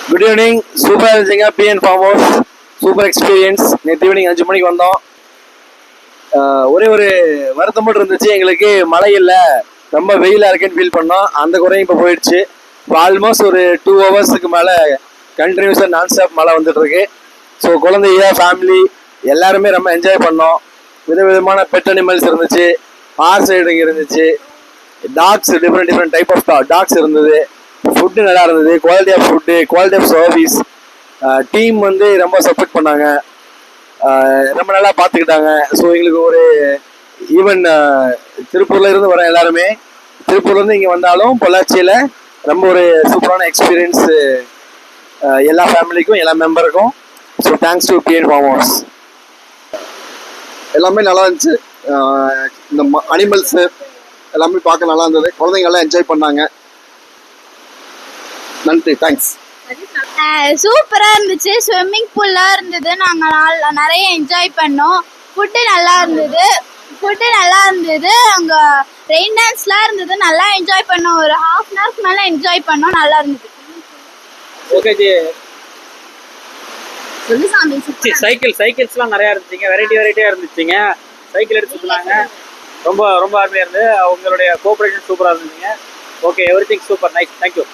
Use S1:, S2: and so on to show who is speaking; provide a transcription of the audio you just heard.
S1: Good evening. சூப்பராக இருந்துச்சுங்க. BN farm house super experience. நேற்று ஈவினிங் 5 மணிக்கு வந்தோம். ஒரே ஒரு வருத்தம் மட்டும் இருந்துச்சு, எங்களுக்கு மழை இல்லை, ரொம்ப வெயிலாக இருக்குன்னு ஃபீல் பண்ணோம். அந்த குறையும் இப்போ போயிடுச்சு. இப்போ ஆல்மோஸ்ட் ஒரு 2 ஹவர்ஸுக்கு மேலே கண்டினியூஸாக நான் ஸ்டாப் மழை வந்துட்டு இருக்கு. ஸோ குழந்தைய ஃபேமிலி எல்லாருமே ரொம்ப என்ஜாய் பண்ணோம். விதவிதமான பெட் அனிமல்ஸ் இருந்துச்சு, ஹார்ஸ் ரைடிங் இருந்துச்சு, dogs, different type of dogs இருந்தது. ஃபுட்டு நல்லா இருந்தது. Quality of food, quality of service, team வந்து ரொம்ப சப்போர்ட் பண்ணாங்க, ரொம்ப நல்லா பார்த்துக்கிட்டாங்க. ஸோ எங்களுக்கு ஒரு ஈவன் திருப்பூர்ல இருந்து வர எல்லாருமே, திருப்பூர்லேருந்து இங்கே வந்தாலும் பொள்ளாச்சியில் ரொம்ப ஒரு சூப்பரான எக்ஸ்பீரியன்ஸ் எல்லா ஃபேமிலிக்கும், எல்லா மெம்பருக்கும். So thanks to BN farm house.
S2: எல்லாமே நல்லா இருந்துச்சு. இந்த அனிமல்ஸு எல்லாமே பார்க்க நல்லா இருந்தது. குழந்தைங்க எல்லாம் என்ஜாய் பண்ணாங்க. நன்றி, தேங்க்ஸ்.
S3: சூப்பராக இருந்துச்சு. ஸ்விம்மிங் பூல்லாம் இருந்தது. நாங்கள் நிறைய என்ஜாய் பண்ணோம். ஃபுட்டு நல்லா இருந்தது. அங்கே ரெயின் டான்ஸ்லாம் இருந்தது. நல்லா என்ஜாய் பண்ணோம். ஒரு ½ அன் ஹவர்க்கு மேலே என்ஜாய் பண்ணோம். நல்லா இருந்தது.
S4: Okay G.
S3: சொல்லு சாமி.
S4: சைக்கிள்ஸ்லாம் நிறையா இருந்துச்சுங்க. வெரைட்டியாக இருந்துச்சுங்க. சைக்கிள் எடுத்து சுற்றினாங்க. ரொம்ப அருமையாக இருந்தது. அவங்களுடைய கோஆப்ரேஷன் சூப்பராக இருந்துச்சுங்க. Okay, every thing super, nice, thank you.